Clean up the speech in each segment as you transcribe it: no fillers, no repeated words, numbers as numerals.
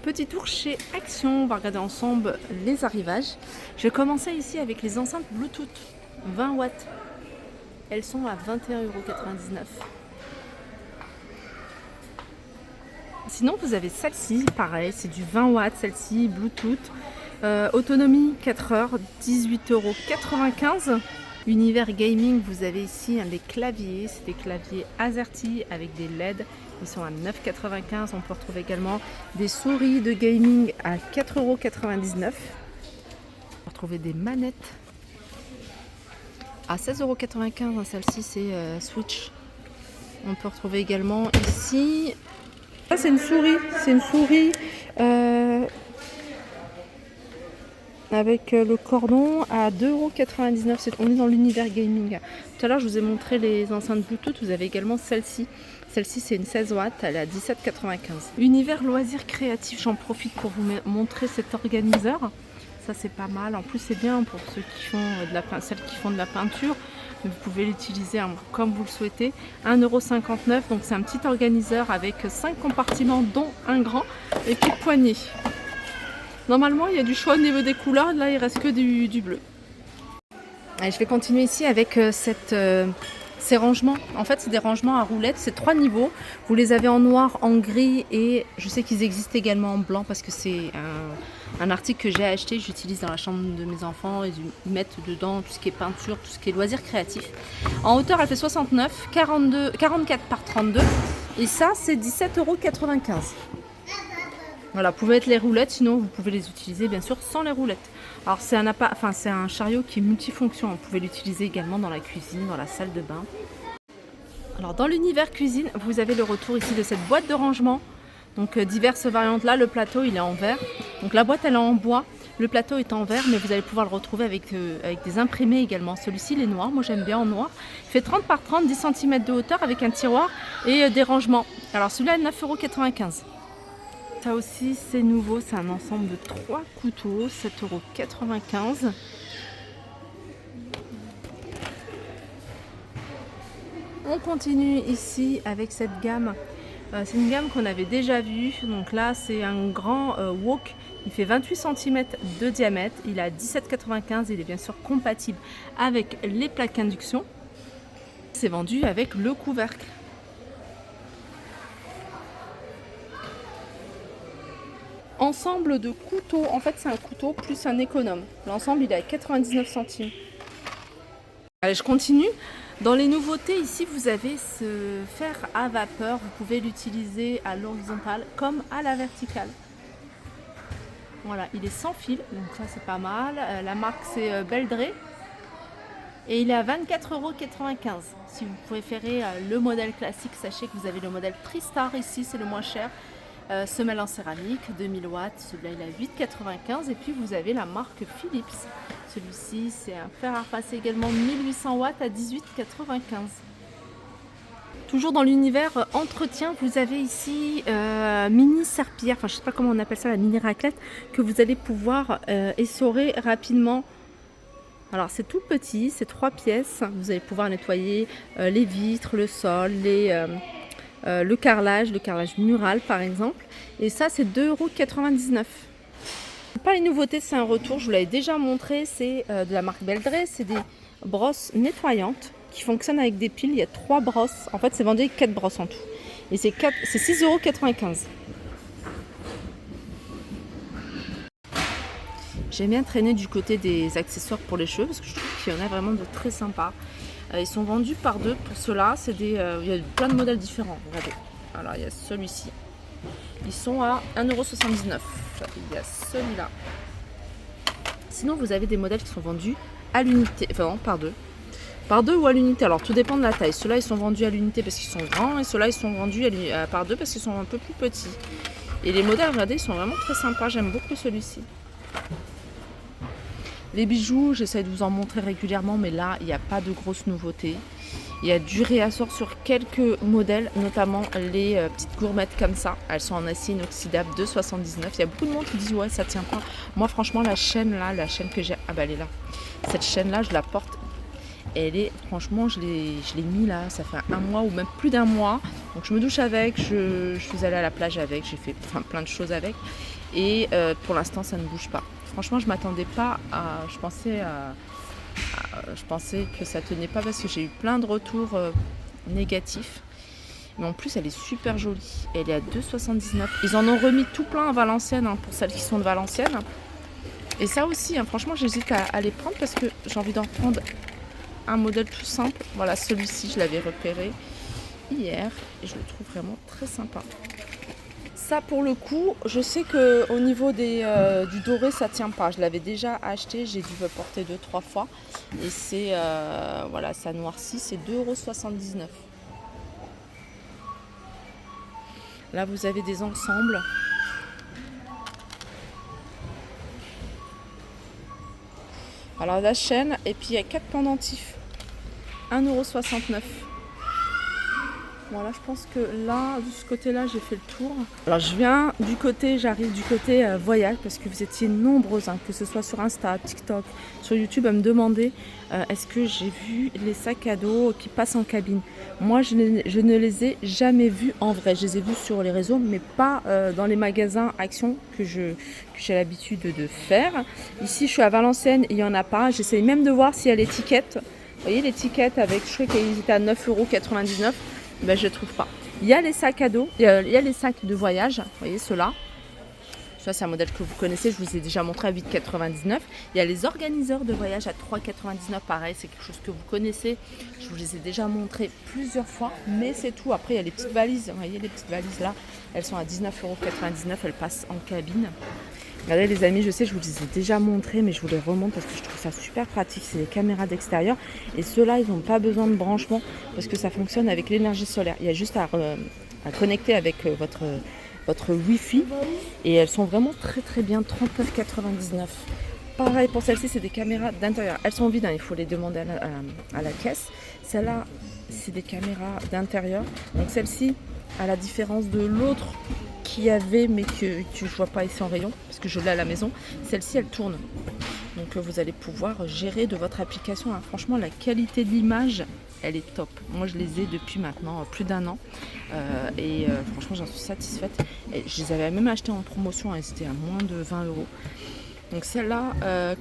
Petit tour chez Action, on va regarder ensemble les arrivages. Je vais commencer ici avec les enceintes Bluetooth 20 watts. Elles sont à 21,99 €. Sinon vous avez celle-ci, pareil, c'est du 20 watts, celle-ci Bluetooth. Autonomie 4 heures, 18,95 €. Univers gaming, vous avez ici les claviers, c'est des claviers AZERTY avec des LED, ils sont à 9,95 €. On peut retrouver également des souris de gaming à 4,99 €. On peut retrouver des manettes à 16,95 €. Celle-ci c'est Switch. On peut retrouver également ici, ça c'est une souris avec le cordon à 2,99 €. On est dans l'univers gaming. Tout à l'heure, je vous ai montré les enceintes Bluetooth. Vous avez également celle-ci. Celle-ci, c'est une 16 watts. Elle est à 17,95 €. Univers loisirs créatifs. J'en profite pour vous montrer cet organiseur. Ça, c'est pas mal. En plus, c'est bien pour ceux qui font celles qui font de la peinture. Vous pouvez l'utiliser comme vous le souhaitez. 1,59 €. Donc, c'est un petit organiseur avec 5 compartiments, dont un grand et puis poignée. Normalement, il y a du choix au niveau des couleurs. Là, il reste que du bleu. Allez, je vais continuer ici avec ces rangements. En fait, c'est des rangements à roulettes. C'est 3 niveaux. Vous les avez en noir, en gris et je sais qu'ils existent également en blanc parce que c'est un article que j'ai acheté. J'utilise dans la chambre de mes enfants. Ils mettent dedans tout ce qui est peinture, tout ce qui est loisirs créatifs. En hauteur, elle fait 69, 44 par 32. Et ça, c'est 17,95 €. Voilà, vous pouvez mettre les roulettes, sinon vous pouvez les utiliser bien sûr sans les roulettes. Alors c'est un chariot qui est multifonction, vous pouvez l'utiliser également dans la cuisine, dans la salle de bain. Alors dans l'univers cuisine, vous avez le retour ici de cette boîte de rangement. Donc diverses variantes là, le plateau il est en verre. Donc la boîte elle est en bois, le plateau est en verre, mais vous allez pouvoir le retrouver avec des imprimés également. Celui-ci il est noir, moi j'aime bien en noir. Il fait 30 par 30, 10 cm de hauteur avec un tiroir et des rangements. Alors celui-là est 9,95 €. Ça aussi c'est nouveau, c'est un ensemble de 3 couteaux, 7,95 €. On continue ici avec cette gamme. C'est une gamme qu'on avait déjà vue. Donc là c'est un grand wok. Il fait 28 cm de diamètre. Il est à 17,95 €. Il est bien sûr compatible avec les plaques induction. C'est vendu avec le couvercle. Ensemble de couteaux, en fait c'est un couteau plus un économe. L'ensemble il est à 99 centimes. Allez, je continue. Dans les nouveautés ici vous avez ce fer à vapeur. Vous pouvez l'utiliser à l'horizontale comme à la verticale. Voilà, il est sans fil, donc ça c'est pas mal. La marque c'est Beldray. Et il est à 24,95 €. Si vous préférez le modèle classique, sachez que vous avez le modèle Tristar ici, c'est le moins cher. Semelle en céramique, 2000 watts, celui-là il est à 8,95 € et puis vous avez la marque Philips. Celui-ci c'est un fer à repasser également 1800 watts à 18,95 €. Toujours dans l'univers entretien, vous avez ici mini serpillière, enfin je sais pas comment on appelle ça, la mini raclette, que vous allez pouvoir essorer rapidement. Alors c'est tout petit, c'est 3 pièces, vous allez pouvoir nettoyer les vitres, le sol, le carrelage mural par exemple. Et ça c'est 2,99 €. Pas les nouveautés, c'est un retour, je vous l'avais déjà montré, c'est de la marque Beldray, c'est des brosses nettoyantes qui fonctionnent avec des piles. Il y a 3 brosses, en fait c'est vendu avec 4 brosses en tout. Et c'est 6,95 €. J'aime bien traîner du côté des accessoires pour les cheveux parce que je trouve qu'il y en a vraiment de très sympas. Ils sont vendus par 2 pour ceux-là. Il y a plein de modèles différents. Regardez. Alors il y a celui-ci. Ils sont à 1,79 €. Il y a celui-là. Sinon vous avez des modèles qui sont vendus à l'unité, enfin par 2. Par 2 ou à l'unité. Alors tout dépend de la taille. Ceux-là ils sont vendus à l'unité parce qu'ils sont grands et ceux-là ils sont vendus par 2 parce qu'ils sont un peu plus petits. Et les modèles, regardez, ils sont vraiment très sympas. J'aime beaucoup celui-ci. Les bijoux, j'essaie de vous en montrer régulièrement, mais là, il n'y a pas de grosses nouveautés. Il y a du réassort sur quelques modèles, notamment les petites gourmettes comme ça. Elles sont en acier inoxydable, 2,79 €. Il y a beaucoup de monde qui disent ouais, ça tient pas. Moi, franchement, la chaîne que j'ai, ah bah elle est là. Cette chaîne-là, je la porte. Franchement, je l'ai mis là, ça fait un mois ou même plus d'un mois. Donc je me douche avec, je suis allée à la plage avec, j'ai fait plein de choses avec. Et pour l'instant, ça ne bouge pas. Franchement, je m'attendais pas à... Je pensais que ça tenait pas parce que j'ai eu plein de retours négatifs. Mais en plus, elle est super jolie. Elle est à 2,79 €. Ils en ont remis tout plein à Valenciennes, hein, pour celles qui sont de Valenciennes. Et ça aussi, hein, franchement, j'hésite à les prendre parce que j'ai envie d'en prendre un modèle tout simple. Voilà, celui-ci, je l'avais repéré hier et je le trouve vraiment très sympa. Ça, pour le coup, je sais qu'au niveau du doré, ça tient pas. Je l'avais déjà acheté, j'ai dû le porter 2-3 fois. Et c'est, voilà, ça noircit, c'est 2,79 €. Là, vous avez des ensembles. Alors, la chaîne, et puis il y a 4 pendentifs. 1,69 €. Voilà, je pense que là, de ce côté-là, j'ai fait le tour. Alors, j'arrive du côté voyage, parce que vous étiez nombreuses, hein, que ce soit sur Insta, TikTok, sur YouTube, à me demander est-ce que j'ai vu les sacs à dos qui passent en cabine. Moi, je ne les ai jamais vus en vrai. Je les ai vus sur les réseaux, mais pas dans les magasins Action que j'ai l'habitude de faire. Ici, je suis à Valenciennes, il n'y en a pas. J'essaie même de voir s'il y a l'étiquette. Vous voyez, l'étiquette avec, je crois qu'ils étaient à 9,99 €. Ben, je ne trouve pas. Il y a les sacs à dos, il y a les sacs de voyage, vous voyez ceux-là. Ça, c'est un modèle que vous connaissez, je vous ai déjà montré à 8,99 €. Il y a les organiseurs de voyage à 3,99 €, pareil, c'est quelque chose que vous connaissez. Je vous les ai déjà montrés plusieurs fois, mais c'est tout. Après, il y a les petites valises, vous voyez les petites valises là, elles sont à 19,99 €, elles passent en cabine. Regardez les amis, je sais, je vous les ai déjà montrés, mais je vous les remonte parce que je trouve ça super pratique. C'est les caméras d'extérieur. Et ceux-là, ils n'ont pas besoin de branchement parce que ça fonctionne avec l'énergie solaire. Il y a juste à connecter avec votre Wi-Fi. Et elles sont vraiment très très bien, 39,99 €. Pareil pour celles-ci, c'est des caméras d'intérieur. Elles sont vides, hein, il faut les demander à la caisse. Celle-là, c'est des caméras d'intérieur. Donc celle-ci, à la différence de l'autre qu'il y avait mais que je ne vois pas ici en rayon parce que je l'ai à la maison, celle-ci elle tourne, donc vous allez pouvoir gérer de votre application, hein. Franchement, la qualité de l'image, elle est top. Moi, je les ai depuis maintenant plus d'un an et franchement, j'en suis satisfaite. Et je les avais même achetées en promotion, elles étaient à moins de 20 €. Donc celle-là,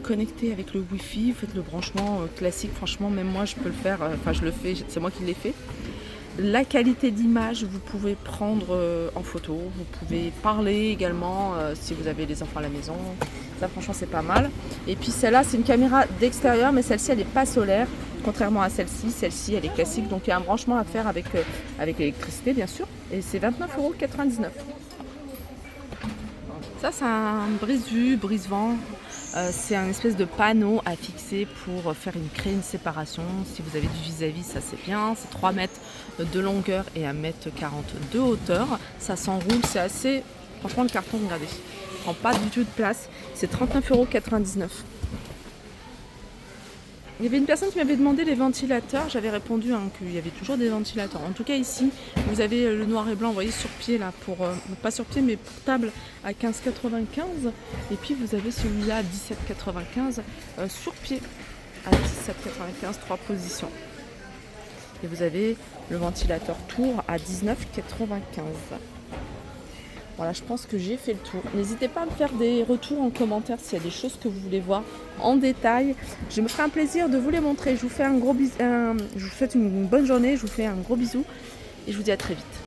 connectée avec le Wi-Fi, vous faites le branchement classique. Franchement, même moi, je peux le faire. Enfin, je le fais, c'est moi qui l'ai fait. La qualité d'image, vous pouvez prendre en photo, vous pouvez parler également si vous avez les enfants à la maison. Ça, franchement, c'est pas mal. Et puis celle-là, c'est une caméra d'extérieur, mais celle-ci, elle n'est pas solaire, contrairement à celle-ci. Celle-ci, elle est classique, donc il y a un branchement à faire avec l'électricité, bien sûr. Et c'est 29,99 €. Ça, c'est un brise-vue, brise-vent. C'est un espèce de panneau à fixer pour créer une séparation. Si vous avez du vis-à-vis, ça c'est bien. C'est 3 mètres de longueur et 1,40 m de hauteur. Ça s'enroule, c'est assez... Franchement, le carton, regardez, il prend pas du tout de place. C'est 39,99 €. Il y avait une personne qui m'avait demandé les ventilateurs. J'avais répondu qu'il y avait toujours des ventilateurs. En tout cas, ici, vous avez le noir et blanc, vous voyez, sur pied, là, pas sur pied, mais portable à 15,95 €. Et puis, vous avez celui-là à 17,95 € sur pied à 17,95 €, 3 positions. Et vous avez le ventilateur tour à 19,95 €. Voilà, je pense que j'ai fait le tour. N'hésitez pas à me faire des retours en commentaire s'il y a des choses que vous voulez voir en détail. Je me ferai un plaisir de vous les montrer. Je vous fais un gros bisou. Je vous souhaite une bonne journée. Je vous fais un gros bisou et je vous dis à très vite.